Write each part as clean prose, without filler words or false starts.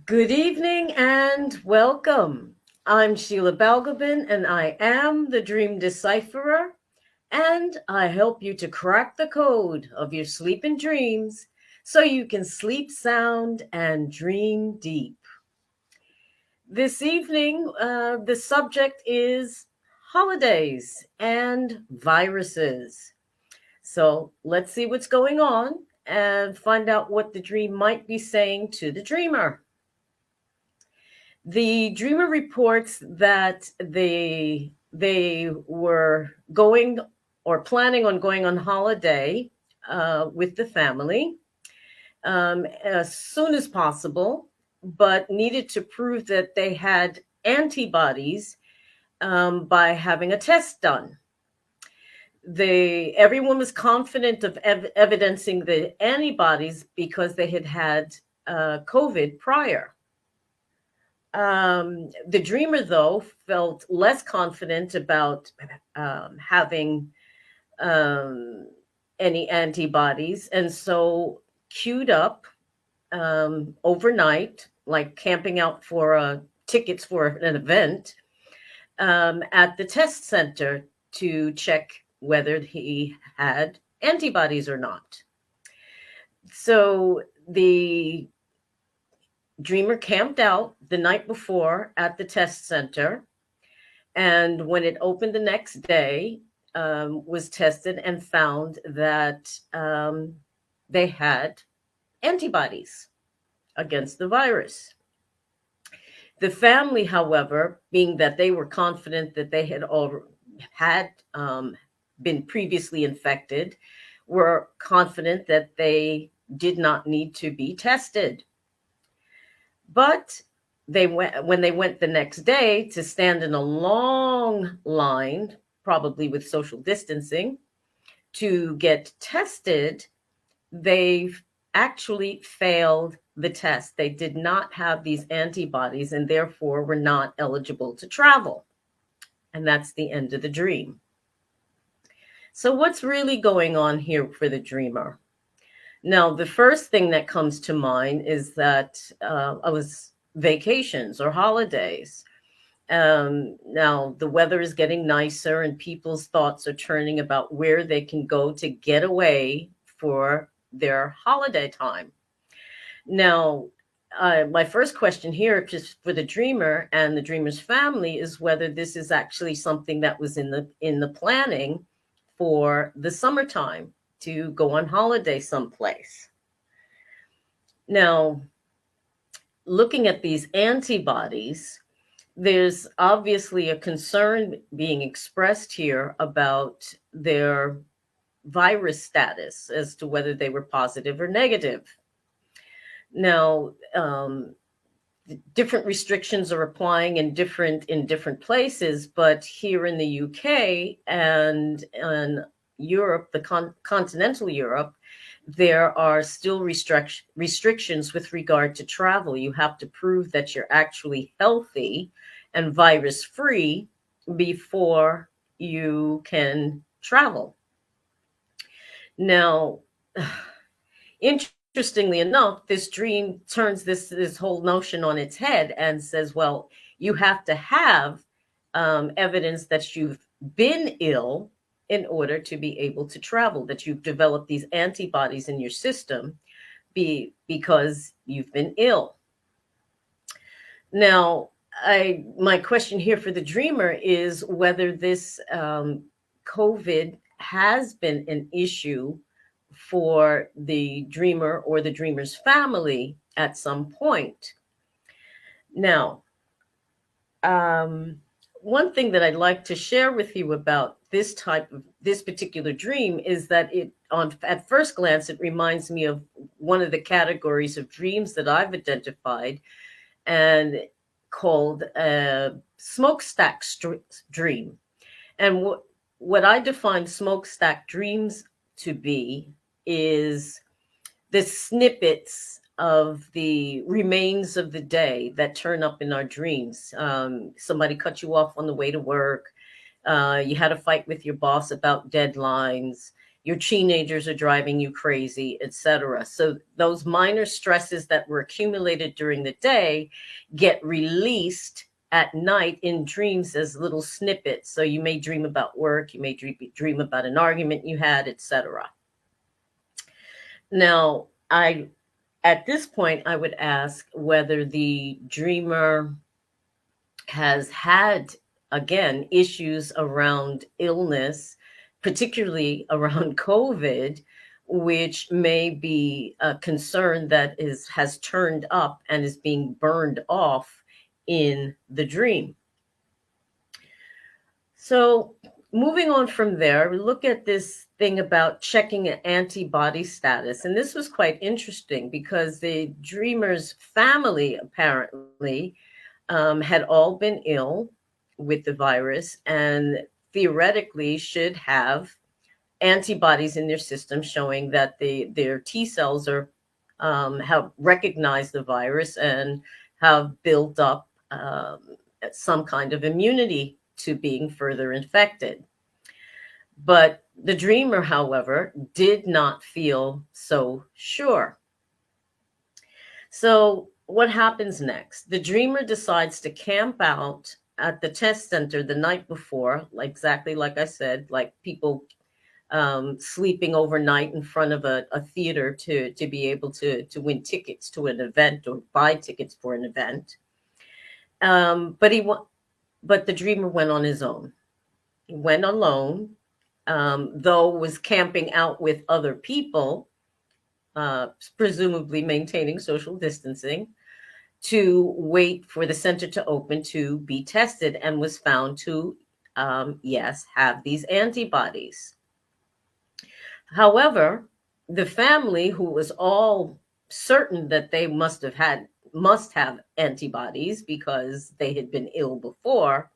Good evening and welcome. I'm Sheila Balgobin and I am the Dream Decipherer, and I help you to crack the code of your sleep and dreams so you can sleep sound and dream deep. This evening, the subject is holidays and viruses. So let's see what's going on and find out what the dream might be saying to the dreamer. The dreamer reports that they were going or planning on going on holiday with the family as soon as possible, but needed to prove that they had antibodies by having a test done. Everyone was confident of evidencing the antibodies because they had had COVID prior. The dreamer, though, felt less confident about having um, any antibodies, and so queued up overnight, like camping out for tickets for an event at the test center to check whether he had antibodies or not. So the dreamer camped out the night before at the test center, and when it opened the next day, was tested and found that they had antibodies against the virus. The family, however, being that they were confident that they had been previously infected, were confident that they did not need to be tested. But when they went the next day to stand in a long line, probably with social distancing, to get tested, they actually failed the test. They did not have these antibodies and therefore were not eligible to travel. And that's the end of the dream. So what's really going on here for the dreamer? Now, the first thing that comes to mind is that vacations or holidays. Now, the weather is getting nicer and people's thoughts are turning about where they can go to get away for their holiday time. Now, my first question here, just for the dreamer and the dreamer's family, is whether this is actually something that was in the planning for the summertime to go on holiday someplace. Now, looking at these antibodies, there's obviously a concern being expressed here about their virus status as to whether they were positive or negative. Now, different restrictions are applying in different places, but here in the UK and in Europe, continental Europe, there are still restrictions with regard to travel. You have to prove that you're actually healthy and virus free before you can travel. Now, interestingly enough, this dream turns this whole notion on its head and says, well, you have to have evidence that you've been ill in order to be able to travel, that you've developed these antibodies in your system because you've been ill. Now, my question here for the dreamer is whether this COVID has been an issue for the dreamer or the dreamer's family at some point. Now, one thing that I'd like to share with you about this particular dream is that at first glance, it reminds me of one of the categories of dreams that I've identified and called a smokestack dream. And what I define smokestack dreams to be is the snippets of the remains of the day that turn up in our dreams. Somebody cut you off on the way to work. You had a fight with your boss about deadlines. your teenagers are driving you crazy, etc. So those minor stresses that were accumulated during the day get released at night in dreams as little snippets. So you may dream about work, you may dream about an argument you had, etc. Now, I at this point I would ask whether the dreamer has had, again, issues around illness, particularly around COVID, which may be a concern that has turned up and is being burned off in the dream. So, moving on from there, we look at this thing about checking an antibody status. And this was quite interesting because the dreamer's family apparently had all been ill with the virus and theoretically should have antibodies in their system showing that their T cells are have recognized the virus and have built up some kind of immunity to being further infected. But the dreamer, however, did not feel so sure. So what happens next? The dreamer decides to camp out at the test center the night before, like exactly like I said, like people sleeping overnight in front of a theater to be able to win tickets to an event or buy tickets for an event. But the dreamer went on his own. He went alone, though was camping out with other people, presumably maintaining social distancing, to wait for the center to open to be tested, and was found to, yes, have these antibodies. However, the family, who was all certain that they must have antibodies because they had been ill before,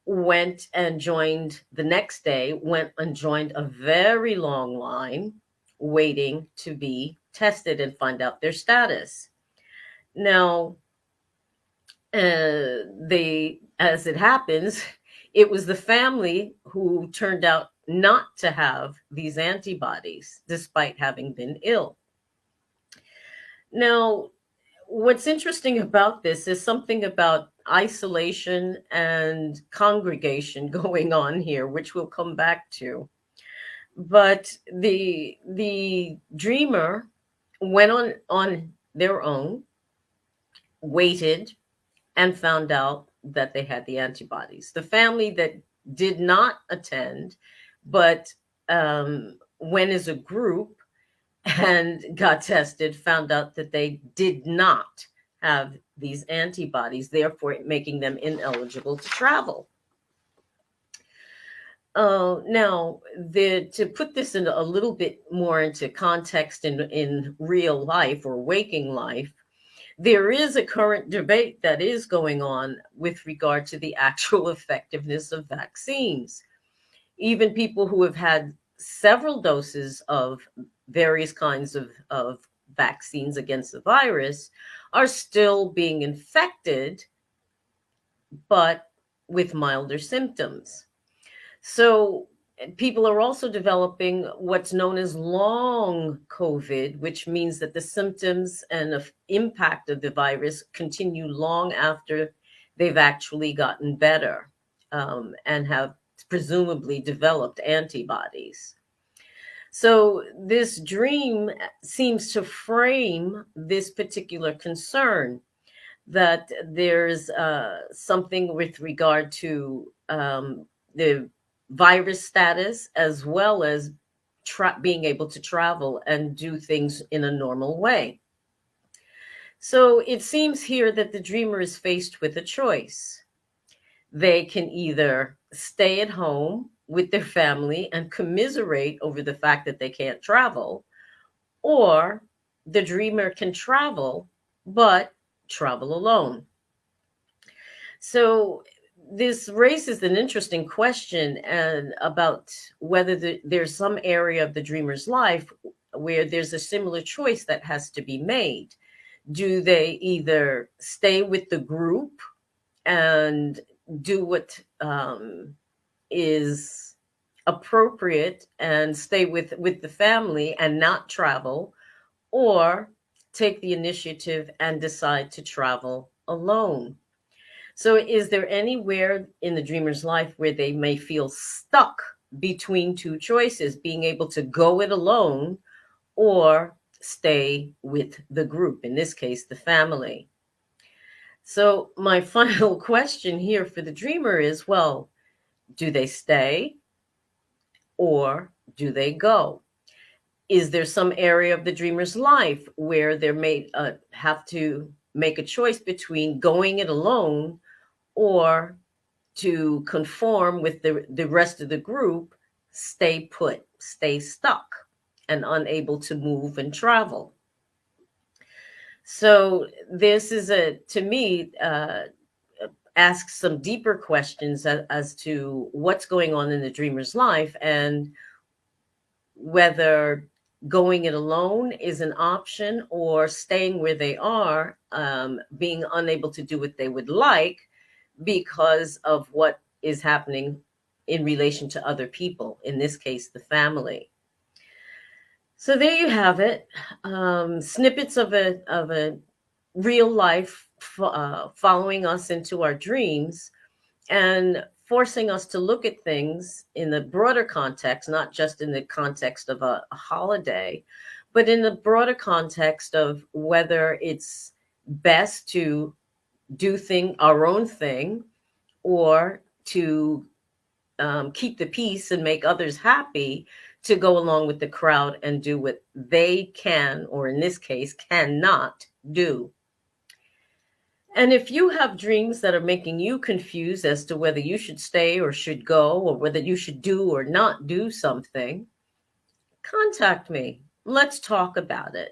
went and joined the next day, went and joined a very long line waiting to be tested and find out their status. Now, as it happens, it was the family who turned out not to have these antibodies despite having been ill. Now, what's interesting about this is something about isolation and congregation going on here, which we'll come back to. But the dreamer went on their own, waited, and found out that they had the antibodies. The family that did not attend, but went as a group and got tested, found out that they did not have these antibodies, therefore making them ineligible to travel. Now, to put this in a little bit more into context in real life or waking life, there is a current debate that is going on with regard to the actual effectiveness of vaccines. Even people who have had several doses of various kinds of vaccines against the virus are still being infected, but with milder symptoms. So people are also developing what's known as long COVID, which means that the symptoms and the impact of the virus continue long after they've actually gotten better, and have presumably developed antibodies. So this dream seems to frame this particular concern that there's something with regard to the virus status, as well as being able to travel and do things in a normal way. So it seems here that the dreamer is faced with a choice. They can either stay at home with their family and commiserate over the fact that they can't travel, or the dreamer can travel, but travel alone. So this raises an interesting question and about whether there's some area of the dreamer's life where there's a similar choice that has to be made. Do they either stay with the group and do what is appropriate and stay with the family and not travel, or take the initiative and decide to travel alone. So is there anywhere in the dreamer's life where they may feel stuck between two choices, being able to go it alone or stay with the group, in this case, the family? So my final question here for the dreamer is, well, do they stay or do they go? Is there some area of the dreamer's life where they may have to make a choice between going it alone or to conform with the rest of the group, stay put, stay stuck, and unable to move and travel? So this is to me, asks some deeper questions as to what's going on in the dreamer's life, and whether going it alone is an option or staying where they are, being unable to do what they would like because of what is happening in relation to other people, in this case, the family. So there you have it. Snippets of a real life following us into our dreams and forcing us to look at things in the broader context, not just in the context of a holiday, but in the broader context of whether it's best to do our own thing, or to keep the peace and make others happy, to go along with the crowd and do what they can, or in this case, cannot do. And if you have dreams that are making you confused as to whether you should stay or should go, or whether you should do or not do something, contact me. Let's talk about it.